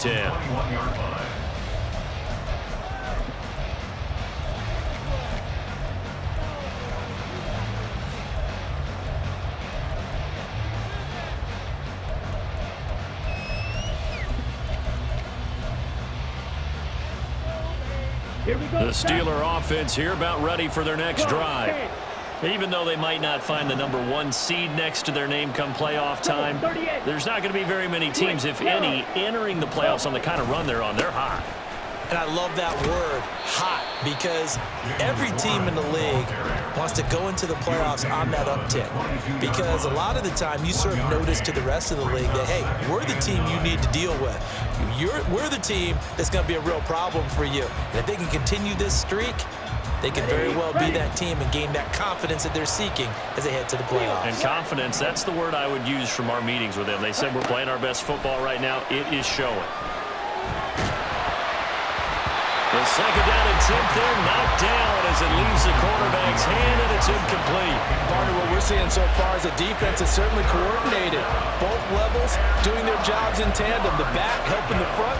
10. The Steeler offense here about ready for their next drive. Even though they might not find the #1 seed next to their name come playoff time, there's not going to be very many teams, if any, entering the playoffs on the kind of run they're on. They're hot. And I love that word, hot, because every team in the league wants to go into the playoffs on that uptick. Because a lot of the time you serve notice to the rest of the league that, hey, we're the team you need to deal with. We're the team that's going to be a real problem for you. And if they can continue this streak, they could very well be that team and gain that confidence that they're seeking as they head to the playoffs. And confidence, that's the word I would use from our meetings with them. They said we're playing our best football right now. It is showing. The second down attempt there, knocked down as it leaves the quarterback's hand, and it's incomplete. Partner, what we're seeing so far is the defense is certainly coordinated. Both levels doing their jobs in tandem. The back helping the front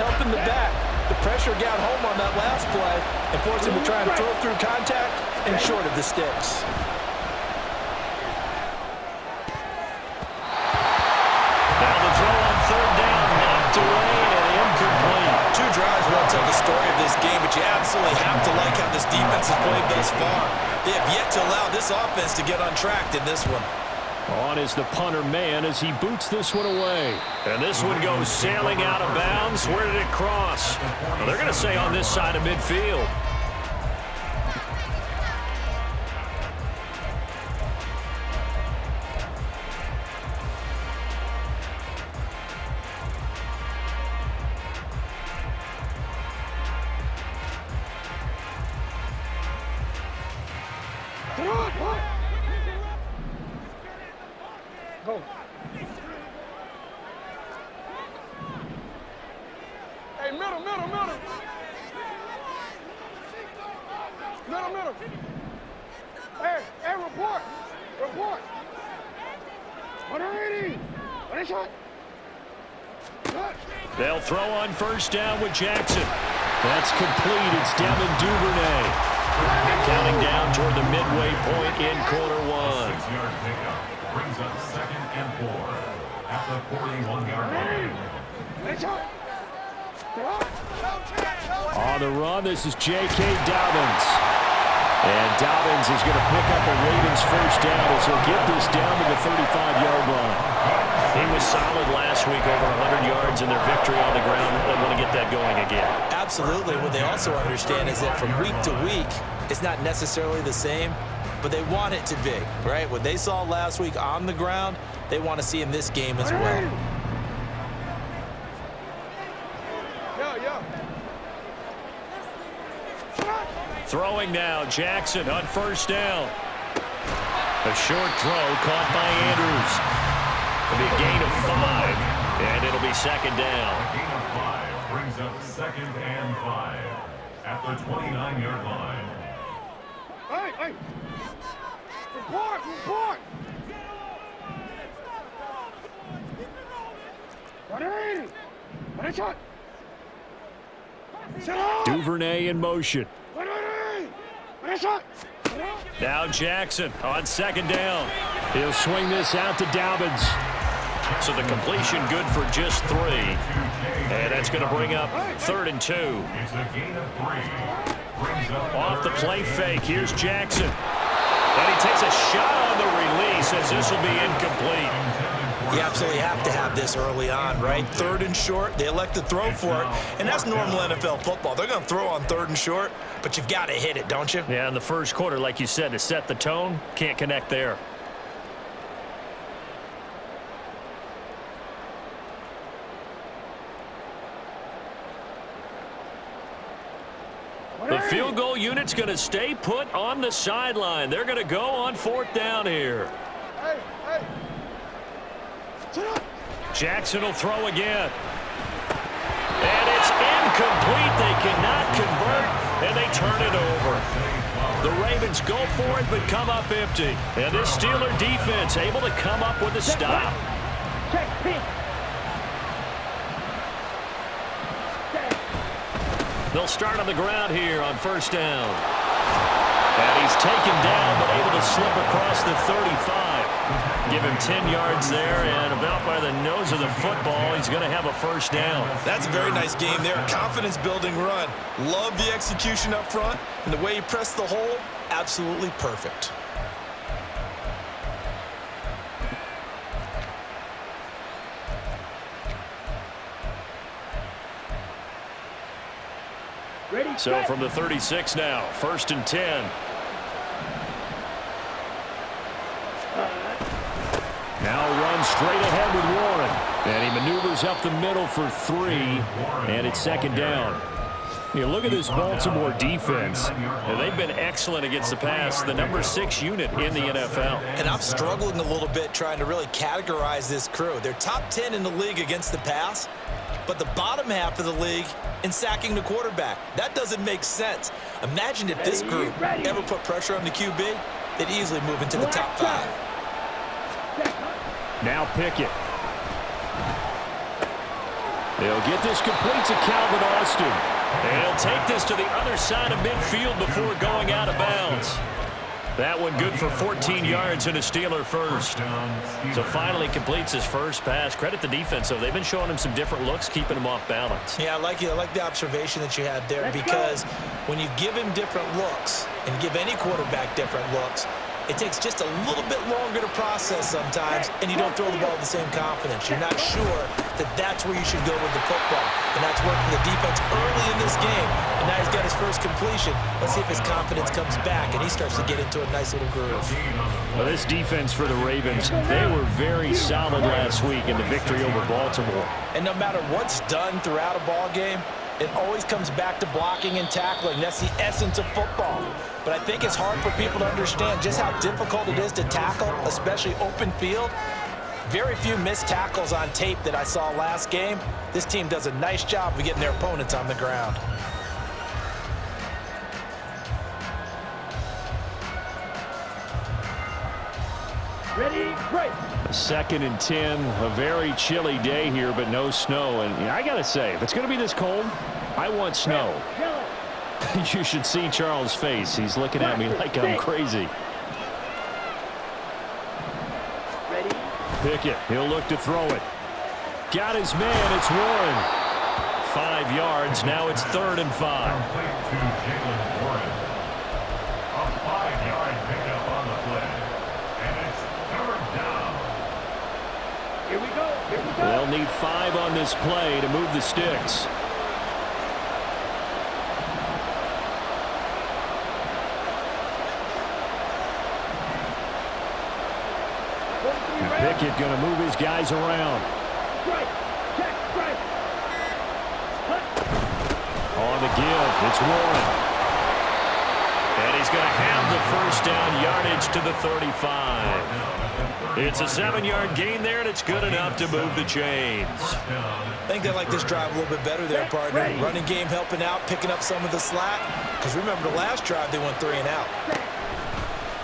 helping the back. The pressure got home on that last play and forced him to try and throw through contact and short of the sticks. Now the throw on third down, knocked away and incomplete. Two drives won't tell the story of this game, but you absolutely have to like how this defense has played thus far. They have yet to allow this offense to get untracked in this one. On is the punter man as he boots this one away. And this one goes sailing out of bounds. Where did it cross? Well, they're going to say on this side of midfield. Go. Hey, middle. Middle. Hey, report. 180. What is shot? They'll throw on first down with Jackson. That's complete. It's Devin Duvernay. Counting down toward the midway point in quarter one. 6-yard pickup brings up 2nd and 4 at the 41-yard line. On the run, this is J.K. Dobbins. And Dobbins is going to pick up a Ravens first down as he'll get this down to the 35-yard line. He was solid last week, over 100 yards in their victory on the ground. They want to get that going again. Absolutely. What they also understand is that from week to week, it's not necessarily the same, but they want it to be, right? What they saw last week on the ground, they want to see in this game as well. Throwing now, Jackson on first down. A short throw caught by Andrews. It'll be a gain of 5, and it'll be second down. A gain of 5 brings up 2nd and 5 at the 29-yard line. Hey. Report. 180. What is shot? Duvernay in motion. 180. What is shot? Now Jackson on second down. He'll swing this out to Dobbins. So the completion good for just 3. And that's going to bring up 3rd and 2. It's a gain of 3. Brings up Off the play fake, here's Jackson. And he takes a shot on the release as this will be incomplete. You absolutely have to have this early on, right? 3rd and short, they elect to throw for it, and that's normal NFL football. They're going to throw on 3rd and short, but you've got to hit it, don't you? Yeah, in the first quarter, like you said, to set the tone, can't connect there. The field goal unit's going to stay put on the sideline. They're going to go on 4th down here. Hey. Jackson will throw again. And it's incomplete. They cannot convert, and they turn it over. The Ravens go for it, but come up empty. And this Steeler defense able to come up with a stop. They'll start on the ground here on first down. And he's taken down, but able to slip across the 35. Give him 10 yards there, and about by the nose of the football, he's going to have a first down. That's a very nice game there. Confidence-building run. Love the execution up front, and the way he pressed the hole, absolutely perfect. So from the 36 now, first and 10. Now runs straight ahead with Warren. And he maneuvers up the middle for 3. And it's second down. You look at this Baltimore defense. They've been excellent against the pass. The number 6 unit in the NFL. And I'm struggling a little bit trying to really categorize this crew. They're top 10 in the league against the pass, but the bottom half of the league in sacking the quarterback. That doesn't make sense. Imagine if this group ever put pressure on the QB, they'd easily move into the top 5. Now Pickett. They'll get this complete to Calvin Austin. And he'll take this to the other side of midfield before going out of bounds. That one good for 14 yards and a Steeler first. So finally completes his first pass. Credit the defense, though. They've been showing him some different looks, keeping him off balance. Yeah, I like the observation that you had there, because when you give him different looks and give any quarterback different looks, it takes just a little bit longer to process sometimes, and you don't throw the ball with the same confidence. You're not sure that that's where you should go with the football, and that's worked for the defense early in this game, and now he's got his first completion. Let's see if his confidence comes back, and he starts to get into a nice little groove. Well, this defense for the Ravens, they were very solid last week in the victory over Baltimore. And no matter what's done throughout a ball game, it always comes back to blocking and tackling. That's the essence of football. But I think it's hard for people to understand just how difficult it is to tackle, especially open field. Very few missed tackles on tape that I saw last game. This team does a nice job of getting their opponents on the ground. Ready, break. Second and 10, a very chilly day here, but no snow. And I got to say, if it's going to be this cold, I want snow. You should see Charles' face. He's looking at me like I'm crazy. Ready. Pickett, he'll look to throw it. Got his man, it's Warren. 5 yards, now it's 3rd and 5. Complete to Jalen Warren. A 5-yard pickup on the play. And it's 3rd down. Here we go. Here we go. They'll need 5 on this play to move the sticks. Pickett going to move his guys around. Strike. Check. Strike. On the give, it's Warren. And he's going to have the first down, yardage to the 35. It's a 7-yard gain there, and it's good enough to move the chains. I think they like this drive a little bit better there, partner. Running game helping out, picking up some of the slack. Because remember, the last drive they went 3 and out.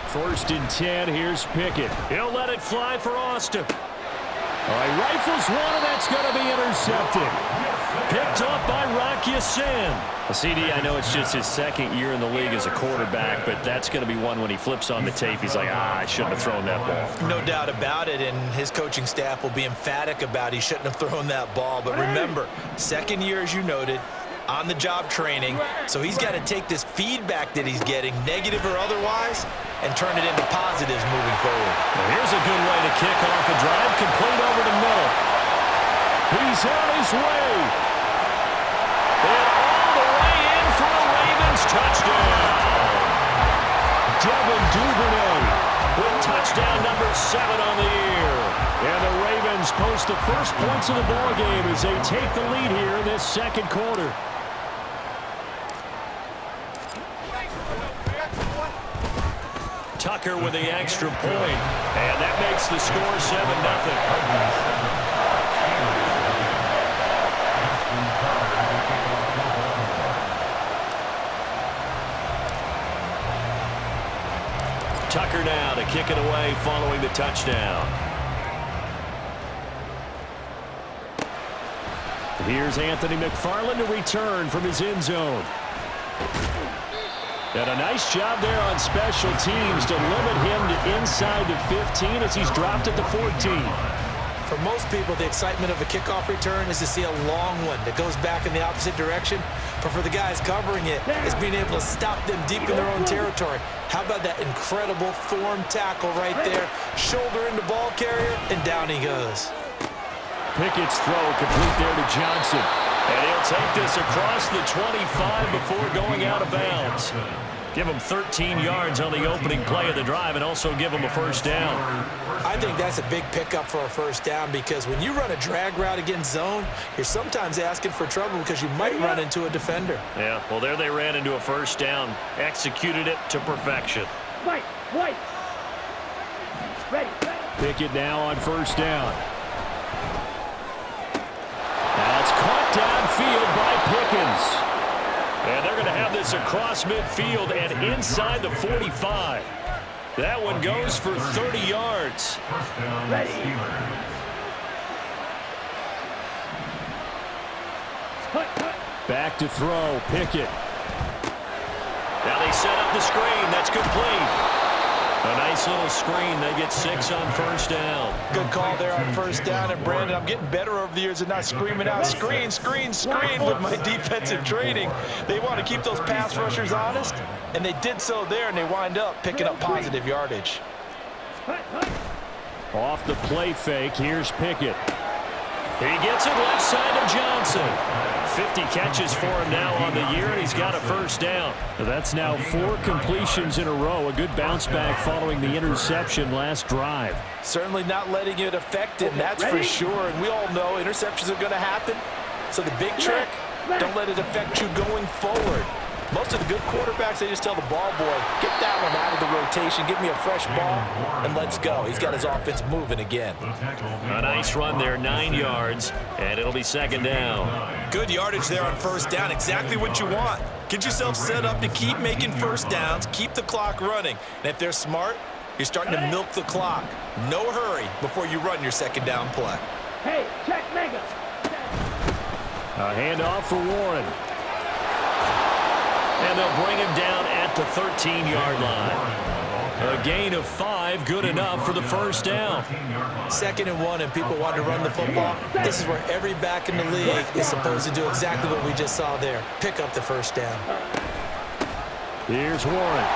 First and 10, here's Pickett. He'll let it fly for Austin. All right, rifles one, and that's going to be intercepted. Picked up by Rock Ya-Sin. CD, I know it's just his 2nd year in the league as a quarterback, but that's going to be one when he flips on the tape. He's like, I shouldn't have thrown that ball. No doubt about it, and his coaching staff will be emphatic about he shouldn't have thrown that ball. But remember, 2nd year, as you noted, on-the-job training, so he's got to take this feedback that he's getting, negative or otherwise, and turn it into positives moving forward. Well, here's a good way to kick off a drive, complete over the middle. He's on his way. And all the way in for a Ravens touchdown. Devin Duvernay with touchdown number 7 on the year. And the Ravens post the first points of the ball game as they take the lead here in this 2nd quarter. Tucker with the extra point, and that makes the score 7-0. Tucker now to kick it away following the touchdown. Here's Anthony McFarland to return from his end zone. And a nice job there on special teams to limit him to inside the 15 as he's dropped at the 14. For most people, the excitement of a kickoff return is to see a long one that goes back in the opposite direction. But for the guys covering it, it's being able to stop them deep in their own territory. How about that incredible form tackle right there? Shoulder into ball carrier, and down he goes. Pickett's throw complete there to Johnson. And he'll take this across the 25 before going out of bounds. Give him 13 yards on the opening play of the drive and also give him a first down. I think that's a big pickup for a first down because when you run a drag route against zone, you're sometimes asking for trouble because you might run into a defender. Yeah, well, there they ran into a first down. Executed it to perfection. White. Ready. Pickett now on first down. That's caught downfield by Pickens. And they're going to have this across midfield and inside the 45. That one goes for 30 yards. Ready. Back to throw, Pickett. Now they set up the screen. That's complete. A nice little screen. They get 6 on first down. Good call there on first down. And, Brandon, I'm getting better over the years of not screaming out, screen with my defensive training. They want to keep those pass rushers honest, and they did so there, and they wind up picking up positive yardage. Off the play fake, here's Pickett. He gets it left side to Johnson. 50 catches for him now on the year, and he's got a first down. That's now 4 completions in a row. A good bounce back following the interception last drive. Certainly not letting it affect him, that's for sure. And we all know interceptions are going to happen. So the big trick, don't let it affect you going forward. Most of the good quarterbacks, they just tell the ball boy, get that one out of the rotation, give me a fresh ball, and let's go. He's got his offense moving again. A nice run there, 9 yards, and it'll be second down. Good yardage there on first down, exactly what you want. Get yourself set up to keep making first downs, keep the clock running. And if they're smart, you're starting to milk the clock. No hurry before you run your second down play. Hey, check mega. A handoff for Warren. And they'll bring him down at the 13-yard line. A gain of 5, good enough for the first down. 2nd and 1, and people want to run the football. This is where every back in the league is supposed to do exactly what we just saw there. Pick up the first down. Here's Warren.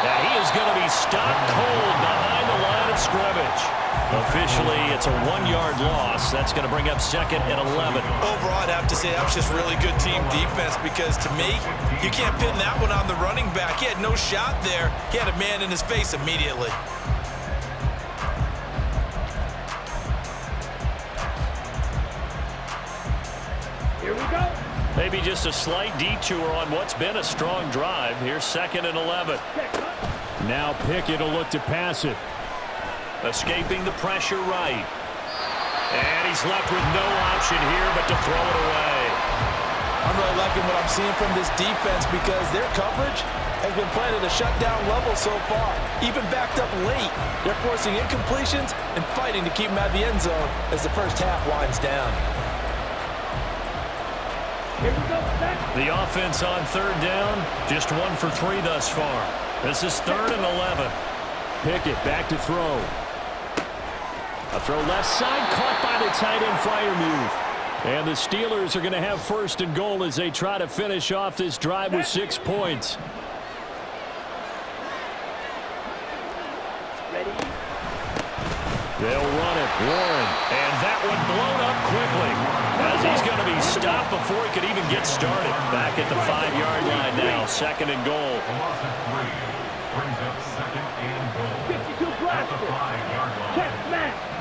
Now he is going to be stopped cold behind the line of scrimmage. Officially, it's a 1-yard loss. That's going to bring up 2nd and 11. Overall, I'd have to say that was just really good team defense because, to me, you can't pin that one on the running back. He had no shot there. He had a man in his face immediately. Here we go. Maybe just a slight detour on what's been a strong drive. Here's 2nd and 11. Now Pickett will look to pass it. Escaping the pressure right. And he's left with no option here but to throw it away. I'm really liking what I'm seeing from this defense because their coverage has been playing at a shutdown level so far. Even backed up late, they're forcing incompletions and fighting to keep them out of the end zone as the first half winds down. Here we go. The offense on 3rd down, just 1 for 3 thus far. This is 3rd and 11. Pickett back to throw. A throw left side, caught by the tight end Freiermuth. And the Steelers are going to have 1st and goal as they try to finish off this drive with 6 points. Ready. They'll run it, Warren. And that one blown up quickly as he's going to be stopped before he could even get started. Back at the 5-yard line now, 2nd and goal. Brings up 2nd and goal. 52 blaster. Check smash.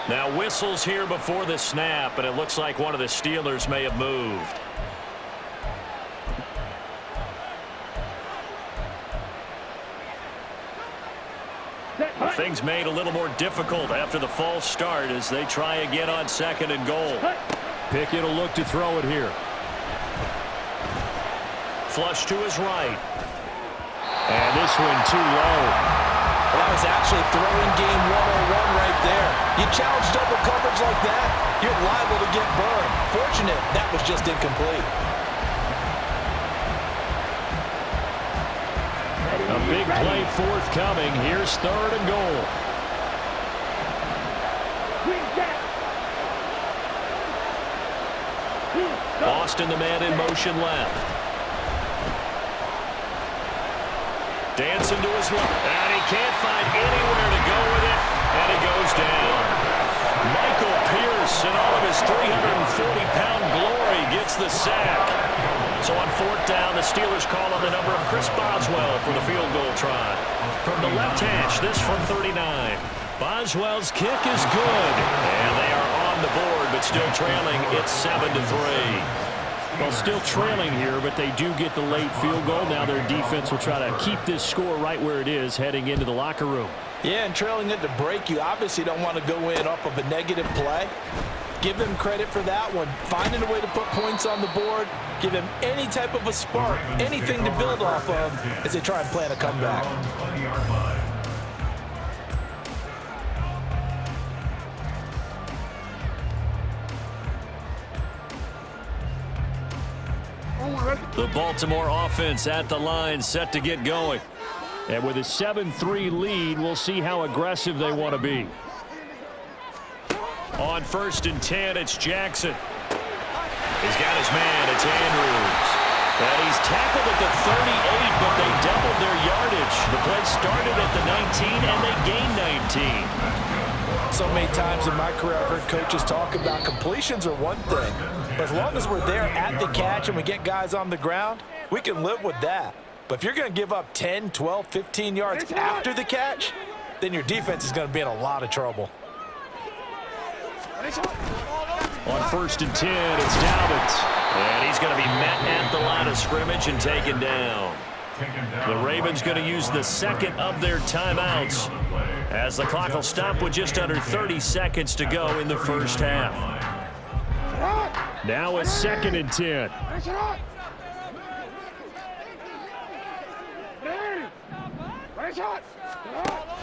Now whistles here before the snap, and it looks like one of the Steelers may have moved. Things made a little more difficult after the false start as they try again on 2nd and goal. Pickett will look to throw it here. Flush to his right. And this one too low. Well, that was actually throwing game 101 right there. You challenge double coverage like that, you're liable to get burned. Fortunate, that was just incomplete. A big play forthcoming. Here's 3rd and goal. Boston, the man in motion left. Dancing to his left. And he can't find anywhere to go with it. And he goes down. Michael Pierce, in all of his 340-pound glory, gets the sack. So on 4th down, the Steelers call on the number of Chris Boswell for the field goal try. From the left hash, this from 39. Boswell's kick is good. And they are on the board, but still trailing. It's 7-3. Well, still trailing here, but they do get the late field goal. Now their defense will try to keep this score right where it is heading into the locker room. Yeah, and trailing at the break, you obviously don't want to go in off of a negative play. Give them credit for that one. Finding a way to put points on the board, give them any type of a spark, anything to build off of as they try and plan a comeback. The Baltimore offense at the line, set to get going. And with a 7-3 lead, we'll see how aggressive they want to be. On 1st and 10, it's Jackson. He's got his man. It's Andrews. And he's tackled at the 38, but they doubled their yardage. The play started at the 19, and they gained 19. So many times in my career, I've heard coaches talk about completions are one thing. But as long as we're there at the catch and we get guys on the ground, we can live with that. But if you're going to give up 10, 12, 15 yards after the catch, then your defense is going to be in a lot of trouble. On 1st and 10, it's Dobbins. And he's going to be met at the line of scrimmage and taken down. The Ravens going to use the 2nd of their timeouts as the clock will stop with just under 30 seconds to go in the first half. Now a 2nd and 10.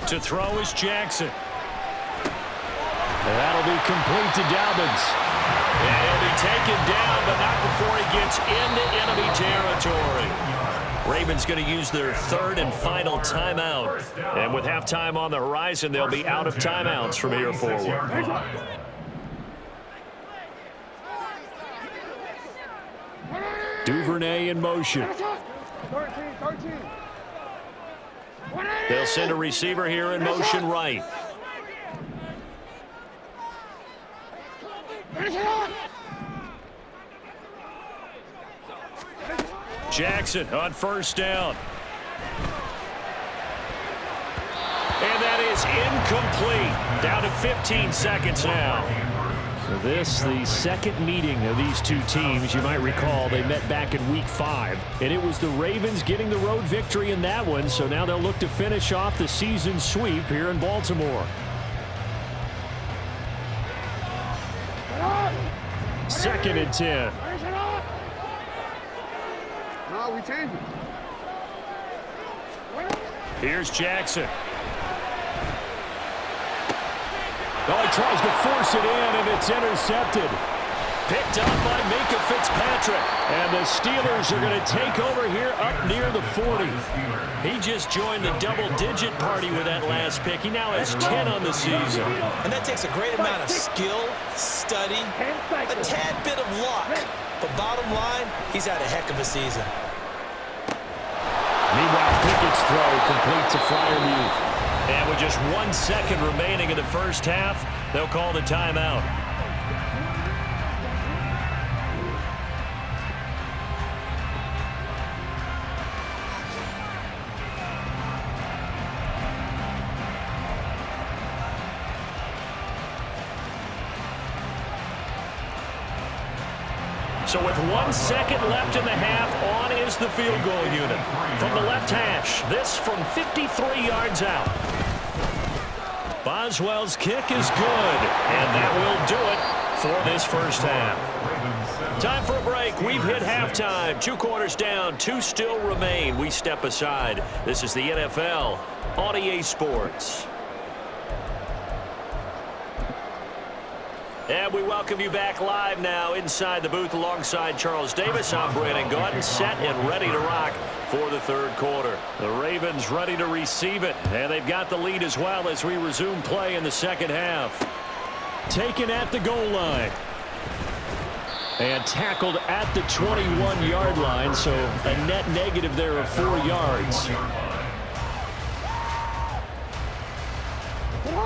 To throw is Jackson. That'll be complete to Dobbins. And he'll be taken down, but not before he gets into enemy territory. Ravens going to use their 3rd and final timeout. And with halftime on the horizon, they'll be out of timeouts from here forward. Duvernay in motion. They'll send a receiver here in motion right. Jackson on 1st down. And that is incomplete. Down to 15 seconds now. So this, the 2nd meeting of these two teams. You might recall they met back in Week 5. And it was the Ravens getting the road victory in that one. So now they'll look to finish off the season sweep here in Baltimore. 2nd and 10. No, we changed it. Here's Jackson. Oh, he tries to force it in, and it's intercepted. Picked up by Minka Fitzpatrick. And the Steelers are going to take over here up near the 40. He just joined the double-digit party with that last pick. He now has 10 on the season. And that takes a great amount of skill, study, a tad bit of luck. But bottom line, he's had a heck of a season. Meanwhile, Pickett's throw complete to Freiermuth. And with just 1 second remaining in the first half, they'll call the timeout. So with 1 second left in the half, on is the field goal unit. From the left hash, this from 53 yards out. Boswell's kick is good, and that will do it for this first half. Time for a break. break. We've hit halftime. 2 quarters down. 2 still remain. We step aside. This is the NFL on EA Sports. And we welcome you back live now inside the booth alongside Charles Davis. I'm Brandon Gaudin, set and ready to rock for the 3rd quarter. The Ravens ready to receive it, and they've got the lead as well as we resume play in the 2nd half. Taken at the goal line. And tackled at the 21-yard line, so a net negative there of 4 yards.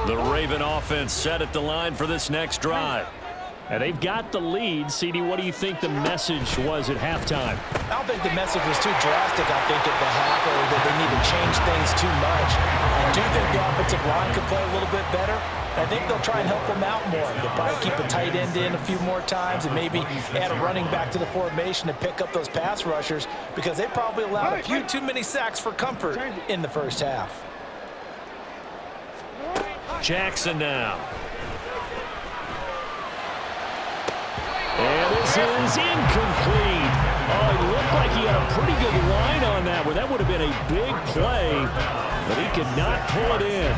The Raven offense set at the line for this next drive. And they've got the lead. CD, what do you think the message was at halftime? I don't think the message was too drastic, I think, at the half, or that they need to change things too much. I do think the offensive line could play a little bit better. I think they'll try and help them out more. They'll probably keep a tight end in a few more times and maybe add a running back to the formation to pick up those pass rushers, because they probably allowed a few too many sacks for comfort in the 1st half. Jackson now. And this is incomplete. Oh, it looked like he had a pretty good line on that one. That would have been a big play, but he could not pull it in.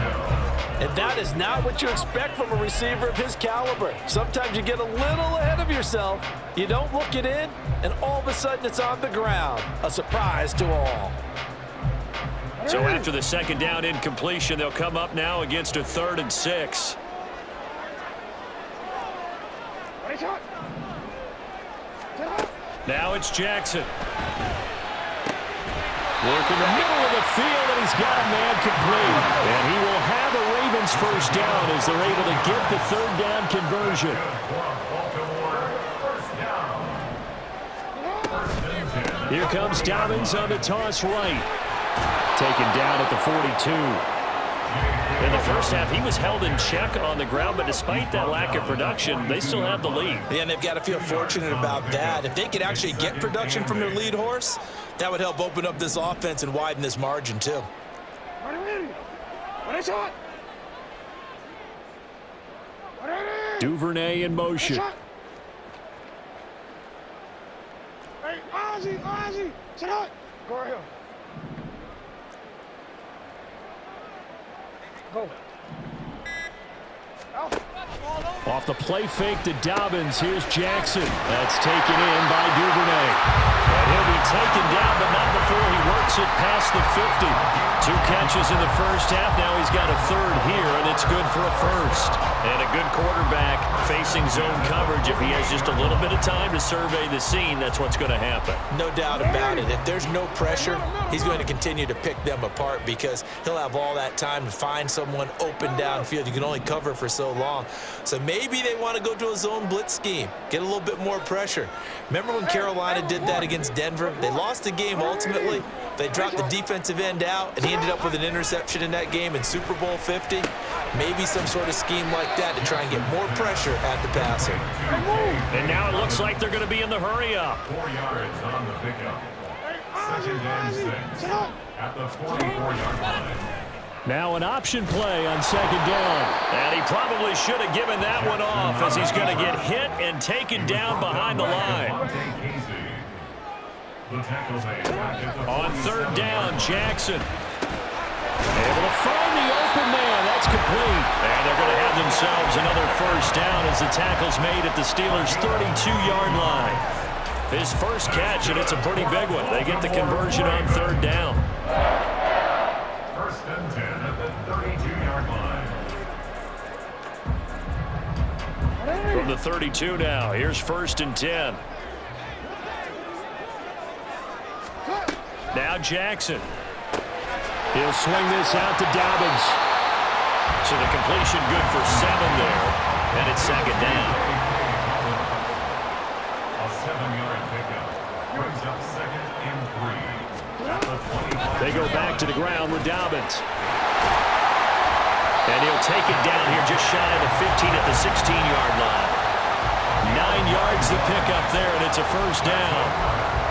And that is not what you expect from a receiver of his caliber. Sometimes you get a little ahead of yourself. You don't look it in, and all of a sudden it's on the ground. A surprise to all. So after the 2nd down incompletion, they'll come up now against a 3rd and 6. Now it's Jackson. Working the middle of the field, and he's got a man complete. And he will have a Ravens 1st down as they're able to get the 3rd down conversion. Here comes Dobbins on the toss right. Taken down at the 42. In the 1st half, he was held in check on the ground, but despite that lack of production, they still have the lead. Yeah, and they've got to feel fortunate about that. If they could actually get production from their lead horse, that would help open up this offense and widen this margin, too. Duvernay in motion. Hey, Ozzy, sit up. Go right here. Go. Off the play fake to Dobbins. Here's Jackson. That's taken in by Duvernay. And he'll be taken down, but not before he works it past the 50. 2 catches in the 1st half. Now he's got a 3rd here, and it's good for a 1st. And a good quarterback facing zone coverage. If he has just a little bit of time to survey the scene, that's what's going to happen. No doubt about it. If there's no pressure, he's going to continue to pick them apart, because he'll have all that time to find someone open downfield. You can only cover for so long. So maybe they want to go to a zone blitz scheme, get a little bit more pressure. Remember when Carolina did that against Denver? They lost the game ultimately. They dropped the defensive end out, and he ended up with an interception in that game in Super Bowl 50. Maybe some sort of scheme like that to try and get more pressure at the passer. And now it looks like they're going to be in the hurry-up. 4 yards on the pickup. 2nd and 6 at the 44-yard line. Now an option play on 2nd down. And he probably should have given that one off, as he's going to get hit and taken down behind the line. On 3rd down, Jackson. Able to find the open man. That's complete. And they're going to have themselves another 1st down as the tackle's made at the Steelers' 32-yard line. His 1st catch, and it's a pretty big one. They get the conversion on 3rd down. 1st and 10 at the 32-yard line. From the 32 now, here's 1st and 10. Now Jackson. He'll swing this out to Dobbins. So the completion good for 7 there. And it's 2nd down. A 7-yard pickup brings up 2nd and 3 at the 25. They go back to the ground with Dobbins. And he'll take it down here just shy of the 15 at the 16-yard line. 9 yards to pick up there, and it's a 1st down.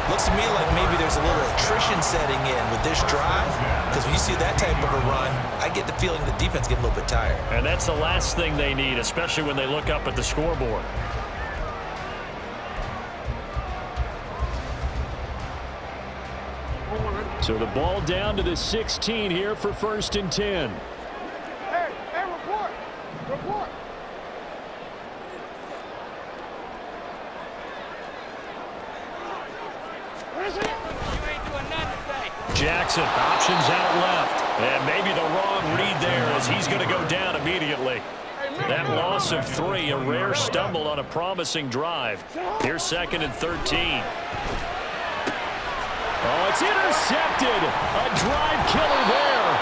Looks to me like maybe there's a little attrition setting in with this drive, because when you see that type of a run, I get the feeling the defense getting a little bit tired. And that's the last thing they need, especially when they look up at the scoreboard. So the ball down to the 16 here for 1st and 10. Hey, report. Report. What is it? You ain't doing nothing today. Jackson, options out left. And maybe the wrong read there as he's going to go down immediately. That loss of 3, a rare stumble on a promising drive. Here's 2nd and 13. Oh, it's intercepted. A drive killer there.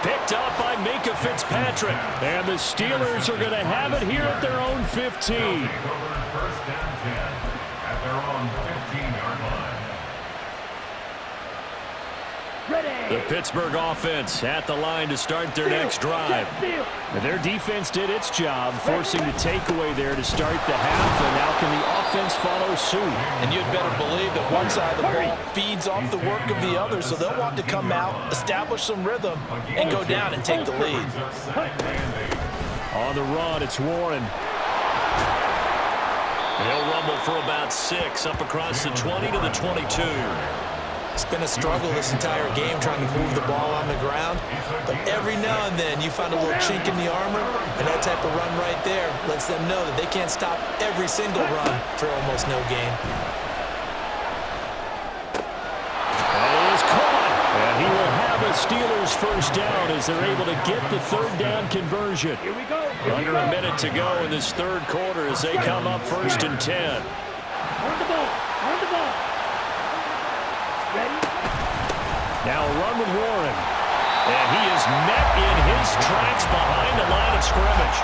Picked up by Minka Fitzpatrick. And the Steelers are going to have it here at their own 15. 1st and 10 at their own 15-yard line. Ready. The Pittsburgh offense at the line to start their next drive. And their defense did its job, forcing the takeaway there to start the half, and now can the offense follow suit? And you'd better believe that one side of the ball feeds off the work of the other, so they'll want to come out, establish some rhythm, and go down and take the lead. On the run, it's Warren. He'll rumble for about 6 up across the 20 to the 22. It's been a struggle this entire game trying to move the ball on the ground. But every now and then you find a little chink in the armor, and that type of run right there lets them know that they can't stop every single run for almost no gain. That is caught. And he will have a Steelers first down as they're able to get the 3rd down conversion. Here we go. Under a minute to go in this 3rd quarter as they come up 1st and 10. On the ball. On the ball. Ready? Now a run with Warren. And he is met in his tracks behind the line of scrimmage.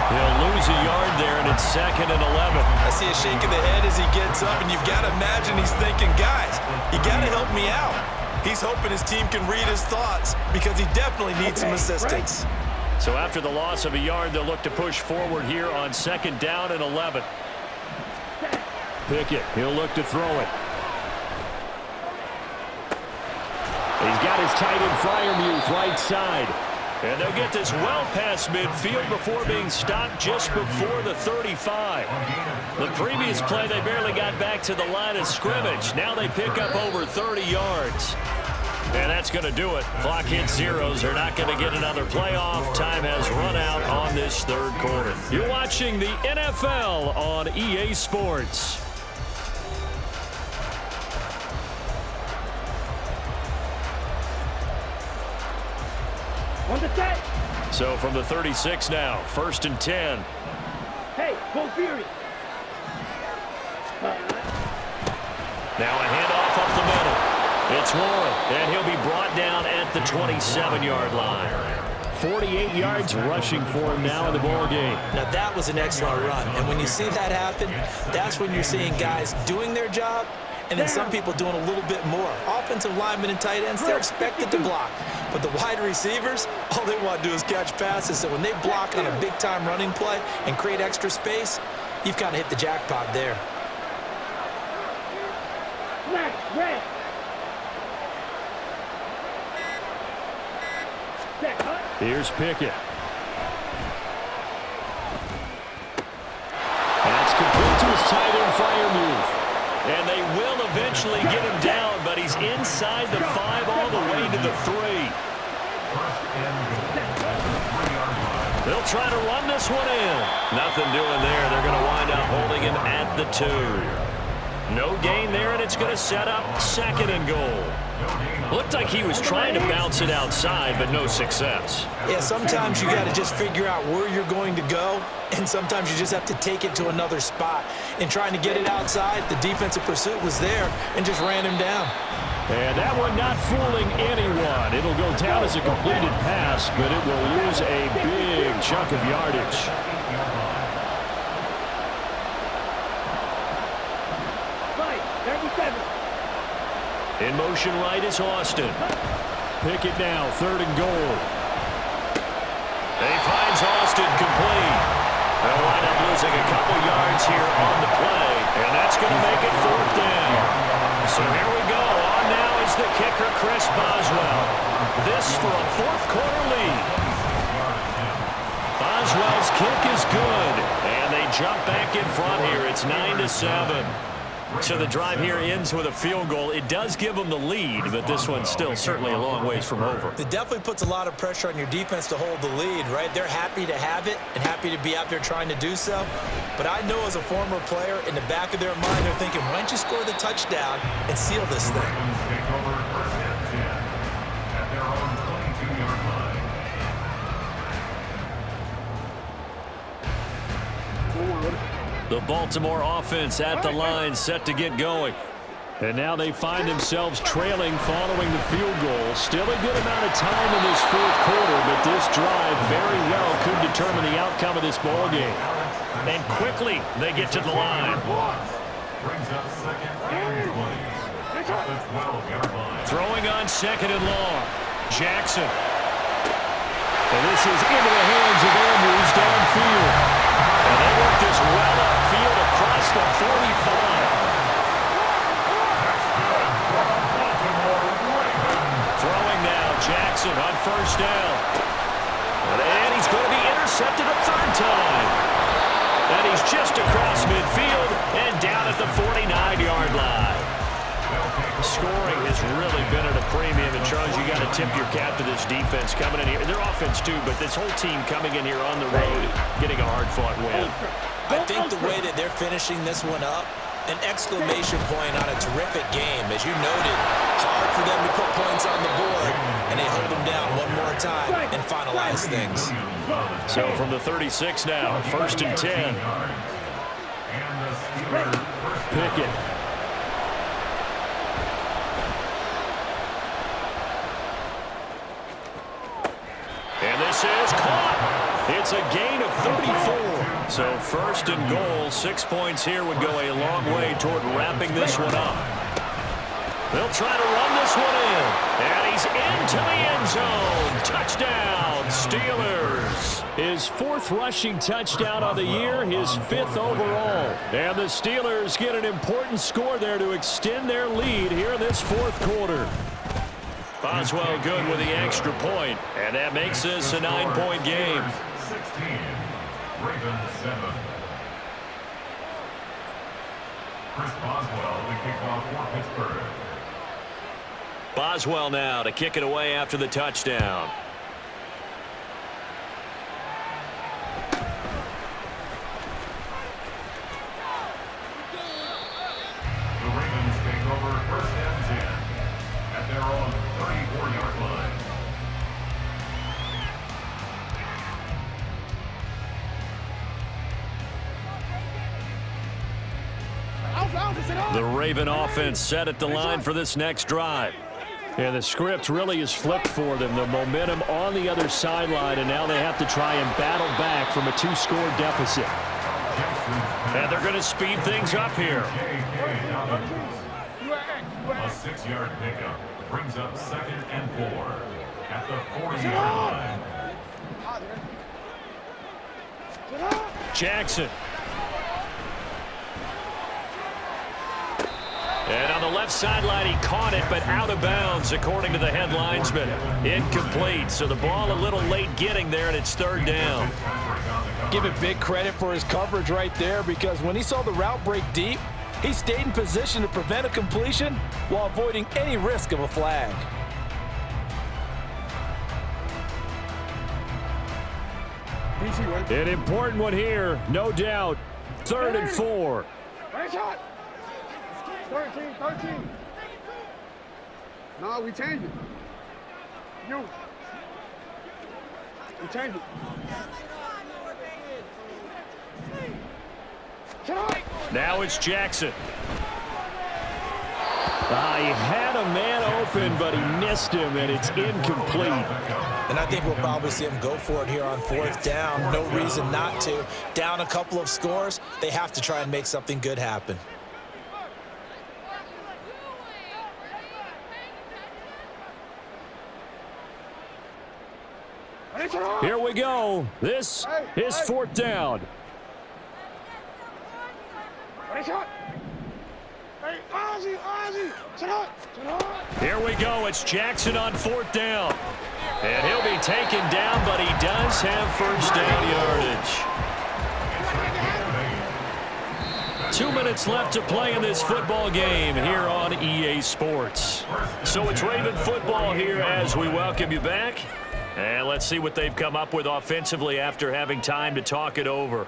He'll lose a yard there, and it's 2nd and 11. I see a shake of the head as he gets up, and you've got to imagine he's thinking, guys, you got to help me out. He's hoping his team can read his thoughts because he definitely needs some assistance. So after the loss of a yard, they'll look to push forward here on 2nd down and 11. Pickett, he'll look to throw it. He's got his tight end Freiermuth right side. And they'll get this well past midfield before being stopped just before the 35. The previous play, they barely got back to the line of scrimmage. Now they pick up over 30 yards. And that's going to do it. Clock hits zeros. They're not going to get another playoff. Time has run out on this 3rd quarter. You're watching the NFL on EA Sports. On the set. So from the 36 now, 1st and 10. Hey, go Fury. Now a handoff up the middle. It's Warren, and he'll be brought down at the 27-yard line. 48 yards rushing for him now in the ball game. Now that was an excellent run, and when you see that happen, that's when you're seeing guys doing their job, and then some people doing a little bit more. Offensive linemen and tight ends, they're expected to block. But the wide receivers, all they want to do is catch passes. So when they block on a big-time running play and create extra space, you've kind of hit the jackpot there. Flash, red. Here's Pickett. That's complete to his tight end Freiermuth. And they will eventually get him down, but he's inside the 5 all the way to the 3. They'll try to run this one in. Nothing doing there. They're going to wind up holding him at the 2. No gain there, and it's going to set up 2nd and goal. Looked like he was trying to bounce it outside, but no success. Yeah, sometimes you got to just figure out where you're going to go, and sometimes you just have to take it to another spot. In trying to get it outside, the defensive pursuit was there and just ran him down. And that one not fooling anyone. It'll go down as a completed pass, but it will lose a big chunk of yardage. In motion right is Austin. Pickett now, 3rd and goal. He finds Austin complete. They'll wind up losing a couple yards here on the play, and that's going to make it 4th down. So here we go. On now is the kicker, Chris Boswell. This for a 4th quarter lead. Boswell's kick is good, and they jump back in front here. It's 9-7. So the drive here ends with a field goal. It does give them the lead, but this one's still certainly a long ways from over. It definitely puts a lot of pressure on your defense to hold the lead, right? They're happy to have it and happy to be out there trying to do so. But I know as a former player, in the back of their mind, they're thinking, why don't you score the touchdown and seal this thing? Take over first and 10 at their own 22-yard line. The Baltimore offense at the line, set to get going. And now they find themselves trailing following the field goal. Still a good amount of time in this fourth quarter, but this drive very well could determine the outcome of this ball game. And quickly, they get to the line. Brings up second and 20 at the 12-yard line. Throwing on second and long. Jackson. And this is into the hands of Andrews downfield. And they work this well upfield across the 45. Throwing now, Jackson on first down. And he's going to be intercepted a third time. And he's just across midfield and down at the 49-yard line. Scoring has really been at a premium. And, Charles, you got to tip your cap to this defense coming in here. Their offense, too, but this whole team coming in here on the road, getting a hard-fought win. I think the way that they're finishing this one up, an exclamation point on a terrific game. As you noted, hard for them to put points on the board, and they hold them down one more time and finalize things. So from the 36 now, first and 10. Pickett. And this is caught. It's a gain of 34. So first and goal, 6 points here would go a long way toward wrapping this one up. They'll try to run this one in. And he's into the end zone. Touchdown, Steelers. His fourth rushing touchdown of the year, his fifth overall. And the Steelers get an important score there to extend their lead here in this fourth quarter. Boswell good with the extra point, and that makes this a 9-point game. 16, Ravens 7. Chris Boswell, the kickoff for Pittsburgh. Boswell now to kick it away after the touchdown. The Ravens take over first and 10 at their own 34-yard line. The Raven offense set at the line for this next drive. And the script really is flipped for them. The momentum on the other sideline, and now they have to try and battle back from a 2-score deficit. And they're going to speed things up here. A 6-yard pickup brings up second and 4 at the 40-yard line. Jackson. And on the left sideline, he caught it, but out of bounds, according to the head linesman. Incomplete, so the ball a little late getting there, and it's third down. Give it big credit for his coverage right there, because when he saw the route break deep, he stayed in position to prevent a completion while avoiding any risk of a flag. An important one here, no doubt. Third and 4. Right shot. 13. No, we change it. We change it. Now it's Jackson. He had a man open, but he missed him, and it's incomplete. And I think we'll probably see him go for it here on fourth down. No reason not to. Down a couple of scores, they have to try and make something good happen. Here we go. This is fourth down. Here we go. It's Jackson on fourth down. And he'll be taken down, but he does have first down yardage. 2 minutes left to play in this football game here on EA Sports. So it's Raven football here as we welcome you back. And let's see what they've come up with offensively after having time to talk it over.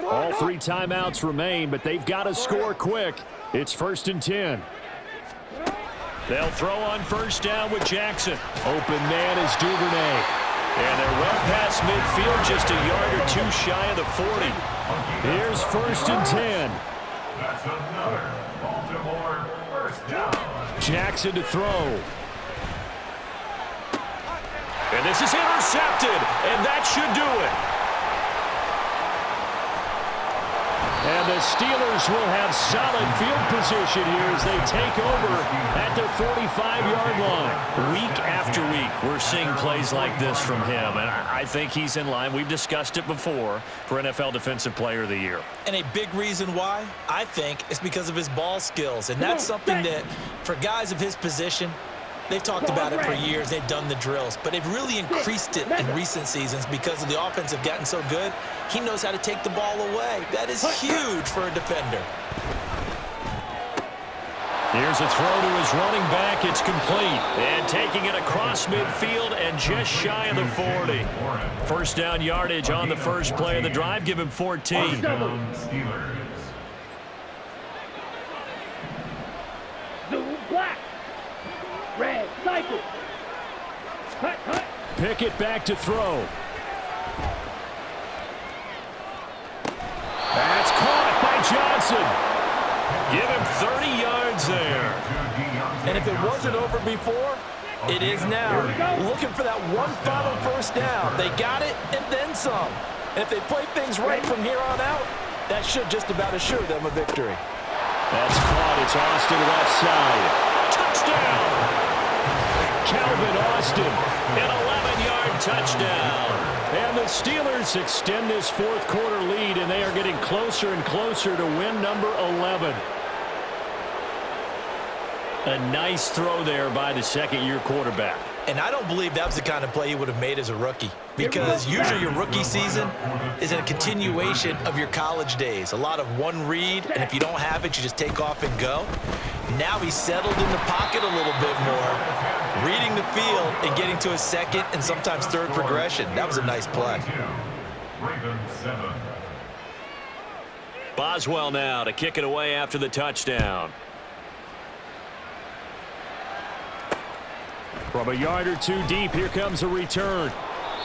All 3 timeouts remain, but they've got to score quick. It's 1st and 10. They'll throw on first down with Jackson. Open man is Duvernay. And they're well past midfield, just a yard or 2 shy of the 40. Here's 1st and 10. That's another Baltimore first down. Jackson to throw. And this is intercepted, and that should do it. And the Steelers will have solid field position here as they take over at their 45-yard line. Week after week, we're seeing plays like this from him, and I think he's in line. We've discussed it before for NFL Defensive Player of the Year. And a big reason why, I think, is because of his ball skills. And that's something that, for guys of his position, they've talked about it for years. They've done the drills. But they've really increased it in recent seasons because of the offense have gotten so good. He knows how to take the ball away. That is huge for a defender. Here's a throw to his running back. It's complete. And taking it across midfield and just shy of the 40. First down yardage on the first play of the drive. Give him 14. Steelers. Blue, black. Red, cycle. Cut, cut. Pickett back to throw. That's caught by Johnson. Give him 30 yards there. And if it wasn't over before, it is now. Looking for that one final first down. They got it and then some. And if they play things right from here on out, that should just about assure them a victory. That's caught. It's Austin left side. Touchdown! Calvin Austin, an 11-yard touchdown. And the Steelers extend this fourth quarter lead, and they are getting closer and closer to win number 11. A nice throw there by the second-year quarterback. And I don't believe that was the kind of play he would have made as a rookie, because usually your rookie season is a continuation of your college days. A lot of one read, and if you don't have it, you just take off and go. Now he's settled in the pocket a little bit more, reading the field and getting to his second and sometimes third progression. That was a nice play. Ravens 7. Boswell now to kick it away after the touchdown. From a yard or 2 deep, here comes a return.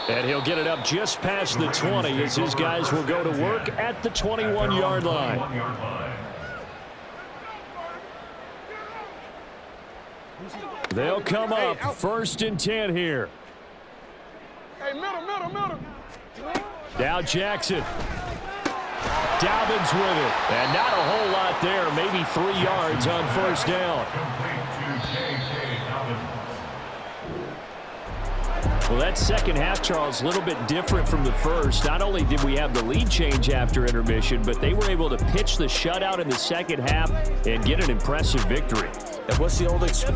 And he'll get it up just past the 20 as his guys will go to work at the 21-yard line. They'll come up 1st and 10 here. Hey, middle. Now Jackson. Dobbins with it. And not a whole lot there. Maybe 3 yards on first down. Well, that second half, Charles, a little bit different from the first. Not only did we have the lead change after intermission, but they were able to pitch the shutout in the second half and get an impressive victory. And what's the old expression?